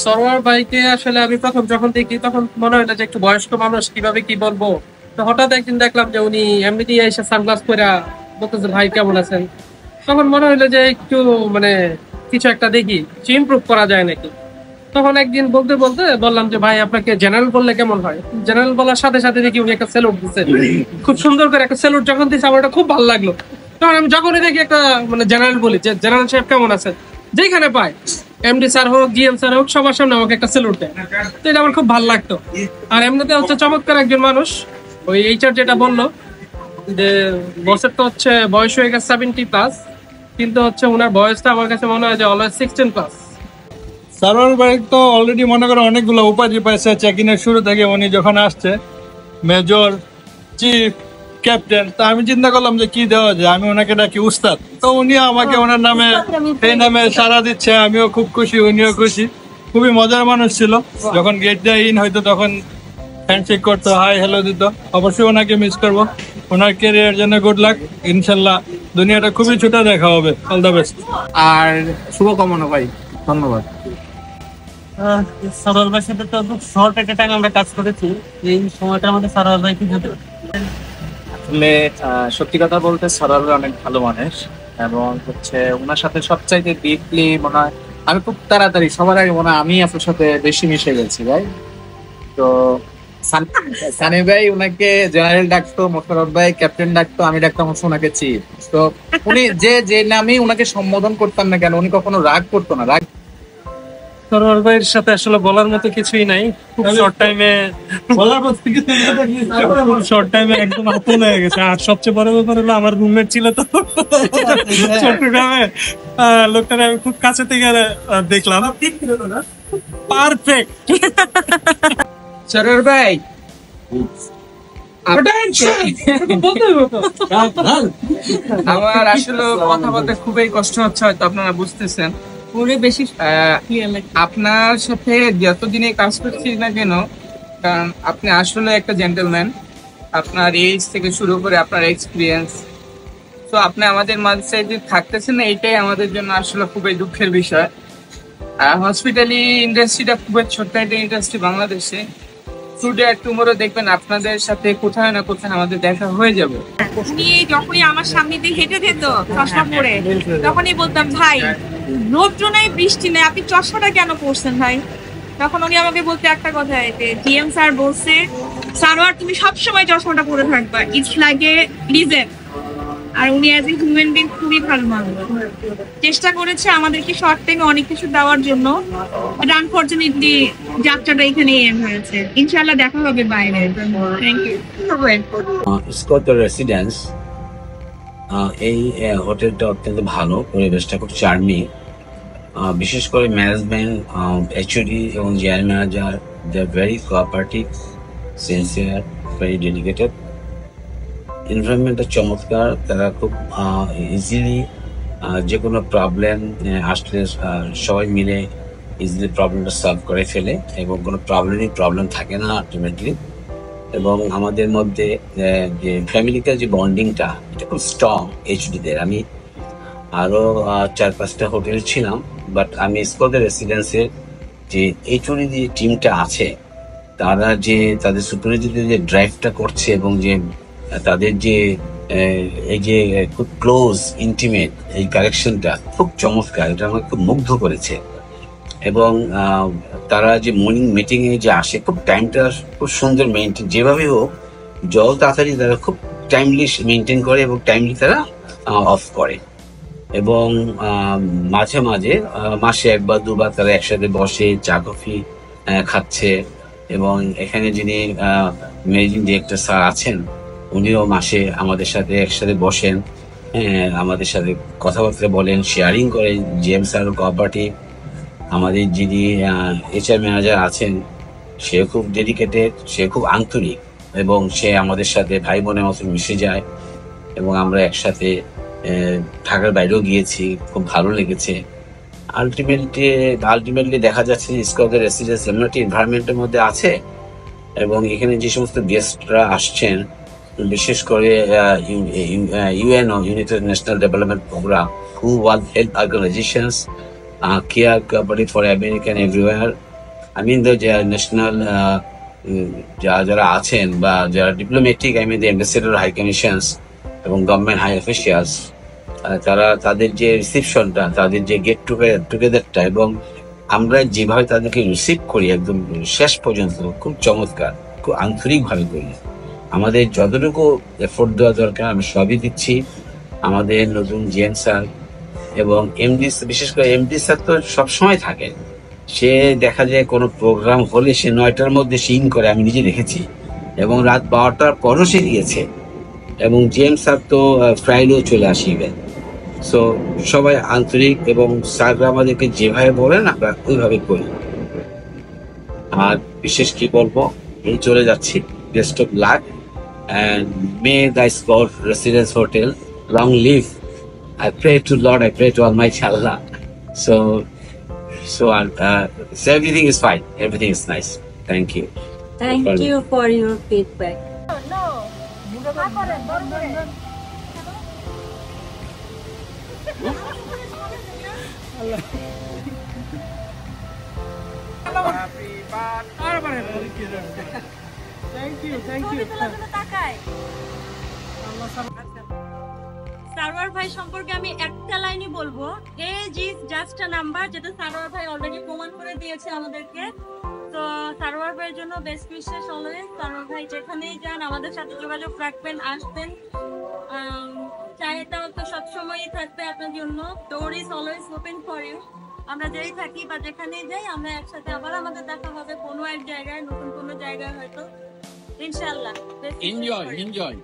সরোয়ার ভাইকে আসলে আমি প্রথম যখন দেখি তখন মনে হলো যে একটু বয়স্ক মানুষ, কিভাবে কি বলবো। তো হঠাৎ একদিন দেখলাম যে উনি এমনিতেই এসে সানগ্লাস পরে বলতেছে ভাই কেমন আছেন। তখন মনে হলো যে একটু মানে কিছু একটা দেখি, কিছু ইমপ্রুভ করা যায় নাকি। তখন একদিন বলতে বলতে বললাম যে ভাই আপনাকে জেনারেল বললে কেমন হয়। জেনারেল বলার সাথে সাথে দেখি উনি একটা স্যালুট দিচ্ছে, খুব সুন্দর করে একটা স্যালুট যখন দিচ্ছে আমার এটা খুব ভালো লাগলো। তখন আমি যখনই দেখি একটা মানে জেনারেল বলি যে জেনারেল সাহেব কেমন আছেন, যেখানে পাই এমডি স্যার হোক জিএম স্যার হোক সবার সামনে আমাকে একটা স্যালুট দেয়। তো এটা আমার খুব ভালো লাগতো। আর এমনিতে হচ্ছে চমৎকার একজন মানুষ। ওই এইচআর যেটা বললো যে বসের তো হচ্ছে বয়স হয়ে গেছে 70+, কিন্তু হচ্ছে ওনার বয়সটা আমার কাছে মনে হয় যে অলওয়েজ 16+। সারোয়ার ভাই তো অলরেডি মনে করো অনেকগুলো উপাধি পাইছে চেক ইনের শুরু থেকে। উনি যখন আসছে মেজর, চিফ, ক্যাপ্টেন, তা আমি চিন্তা করলাম যে কি দেওয়া যায়, আমি ওনাকে ডাকি উস্তাদ। তো উনি আমাকে ওনার নামে এই নামে সাড়া দিচ্ছে, আমিও খুব খুশি, উনিও খুশি। খুবই মজার মানুষ ছিল। যখন গেট দিয়ে ইন হয়তো তখন হ্যান্ডশেক করতো, হাই হ্যালো দিত। অবশ্যই ওনাকে মিস করবো। ওনার ক্যারিয়ার জন্য গুড লাক। ইনশাল্লাহ দুনিয়াটা খুবই ছোট, দেখা হবে। All the best. আর শুভকামনা ভাই, ধন্যবাদ। সরোয়ার ভাইয়ের সাথে তো খুব শর্ট একটা টাইম আমরা কাজ করেছি। এই সময়টা আমাদের সরোয়ার ভাই কি যদি আসলে সত্যি কথা বলতে সরল অনেক ভালো মানুষ, এবং হচ্ছে ওনার সাথে সবচাইতে ডিপলি মনে হয় আমি খুব তাড়াতাড়ি সবার আগে মনে হয় আমি আপনার সাথে বেশি মিশে গেছি ভাই। তো সানি ভাই ওনাকে জেনারেল ডাকতো, মোশাররফ ভাই ক্যাপ্টেন ডাকতো, আমি ডাকতাম হচ্ছে ওনাকে চিফ। তো উনি যে নামে ওনাকে সম্বোধন করতাম না কেন, উনি কখনো রাগ করতো না। রাগ সরোয়ার ভাইয়ের সাথে আসলে বলার মতো কিছুই নাই। খুব শর্ট টাইমে একদম আপন হয়ে গেছে। আর সবচেয়ে বড় ব্যাপার হলো আমার রুমমেট ছিল তো চট্টগ্রামে, লোকটাকে আমি খুব কাছে থেকে দেখলাম, পারফেক্ট। সরোয়ার ভাই আমার আসলে কথা বলতে খুবই কষ্ট হচ্ছে, হয়তো আপনারা বুঝতেছেন। আপনার সাথে যতদিনে কাজ করছি না কেন, কারণ আপনি আসলে একটা জেন্টলম্যান। আপনার এজ থেকে শুরু করে আপনার এক্সপিরিয়েন্স, তো আপনি আমাদের মাঝে যে থাকতেছেন না, এটাই আমাদের জন্য আসলে খুবই দুঃখের বিষয়। হসপিটালি ইন্ডাস্ট্রিটা খুবই ছোট্ট একটা ইন্ডাস্ট্রি বাংলাদেশে। টুডে আর টুমোরো দেখবেন আপনাদের সাথে কোথায় না কোথায় আমাদের দেখা হয়ে যাবে। উনি যখনই আমার সামনে দিয়ে হেঁটে যেত চশমা পরে, তখনই বলতাম ভাই রৌদ্র নাই বৃষ্টি নাই, আপনি চশমাটা কেন পরছেন ভাই? তখন উনি আমাকে বলতে একটা কথা, যে জিএম স্যার বলছে সারোয়ার তুমি সবসময় চশমাটা পরে থাকবা, ইটস লাইক এ লিজেন্ড। আর উনি অ্যাজ এ হিউম্যান বিং খুবই ভালো মানুষ। চেষ্টা করেছে আমাদেরকে শর্ট টাইমে অনেক কিছু দেওয়ার জন্য, বাট আনফরচুনেটলি যাত্রাটা এখানে এন্ড হয়েছে। ইনশাআল্লাহ দেখা হবে বাইরে। Thank you. স্কট রেসিডেন্স, এই হোটেলটা অত্যন্ত ভালো, পরিবেশটা খুব চার্মিং। বিশেষ করে ম্যানেজমেন্ট, এইচওডি এবং general manager, they are very cooperative, sincere, very dedicated. এনভায়রনমেন্টটা চমৎকার। তারা খুব ইজিলি যে কোনো প্রবলেম আসলে সবাই মিলে ইজিলি প্রবলেমটা সলভ করে ফেলে, এবং কোনো প্রবলেম থাকে না আলটিমেটলি। এবং আমাদের মধ্যে যে ফ্যামিলিক্যাল যে বন্ডিংটা, এটা খুব স্ট্রং এইচডিদের। আমি আরও 4-5টা হোটেল ছিলাম, বাট আমি স্কোয়ার রেসিডেন্সের যে এইচডি যে টিমটা আছে, তারা যে তাদের সুপারভাইজার যে ড্রাইভটা করছে, এবং যে তাদের যে এই যে খুব ক্লোজ ইন্টিমেট এই কালেকশনটা খুব চমৎকার। এটা আমাকে খুব মুগ্ধ করেছে। এবং তারা যে মর্নিং মিটিং এ যে আসে, খুব টাইমটা খুব সুন্দর মেনটেন, যেভাবে হোক জল তাড়াতাড়ি তারা খুব টাইমলি মেনটেন করে, এবং টাইমলি তারা অফ করে। এবং মাঝে মাঝে মাসে 1-2 বার তারা একসাথে বসে চা কফি খাচ্ছে। এবং এখানে যিনি ম্যানেজিং ডিরেক্টর স্যার আছেন, উনিও মাসে আমাদের সাথে একসাথে বসেন, আমাদের সাথে কথাবার্তা বলেন, শেয়ারিং করেন। GM sir cooperative. আমাদের যিনি এইচআর ম্যানেজার আছেন, সে খুব ডেডিকেটেড, সে খুব আন্তরিক, এবং সে আমাদের সাথে ভাই বোনের মতো মিশে যায়। এবং আমরা একসাথে ঢাকার বাইরেও গিয়েছি, খুব ভালো লেগেছে। আলটিমেটলি দেখা যাচ্ছে যে স্কয়ার রেসিডেন্স এমন একটা এনভায়রনমেন্টের মধ্যে আছে, এবং এখানে যে সমস্ত গেস্টরা আসছেন, বিশেষ করে UNO, united national development program, হু world health organizations, care cooperative for American everywhere, I mean the national যারা আছেন বা যারা diplomatic, I mean the ambassador, high commissions এবং গভর্নমেন্ট হাই অফিসিয়ালস, তারা তাদের যে রিসিপশনটা, তাদের যে গেট টুগেদারটা এবং আমরা যেভাবে তাদেরকে রিসিভ করি একদম শেষ পর্যন্ত, খুব চমৎকার, খুব আন্তরিকভাবে করি। আমাদের যতটুকু এফোর্ট দেওয়া দরকার আমি সবই দিচ্ছি। আমাদের নতুন জিএম স্যার এবং এমডি, বিশেষ করে এমডি স্যার তো সবসময় থাকে। সে দেখা যায় কোনো প্রোগ্রাম হলে সে 9টার মধ্যে সে ইন করে, আমি নিজে দেখেছি, এবং রাত 12টার পরও সে দিয়েছে। এবং জিএম স্যার তো ফ্রাইডেও চলে আসিবে। সো সবাই আন্তরিক এবং স্যাররা আমাদেরকে যেভাবে বলেন আমরা ওইভাবে করি। আর বিশেষ কি বলবো, এই চলে যাচ্ছি, best of luck and may thy Scott Residence Hotel long live. I pray to Lord, I pray to Almighty Allah. So everything is fine, everything is nice. Thank you. Thank you for your feedback. Sarwar ভাই সম্পর্কে আমি একটা লাইনই বলবো, age is just a number, যেটা সারোয়ার ভাই already প্রমাণ করে দিয়েছে আমাদেরকে। তো সারোয়ার ভাইয়ের জন্য বেস্ট উইশেস অলওয়েজ। সারোয়ার ভাই যেখানেই যান আমাদের সাথে যোগাযোগ রাখবেন, আসবেন। চায়েটাও তো সবসময়ই থাকবে আপনার জন্য, door is always open for you. আমরা যেই থাকি বা যেখানেই যাই আমরা একসাথে আবার আমাদের দেখা হবে কোনো এক জায়গায়, নতুন কোনো জায়গায় হয়তো, ইনশাআল্লাহ। এনজয়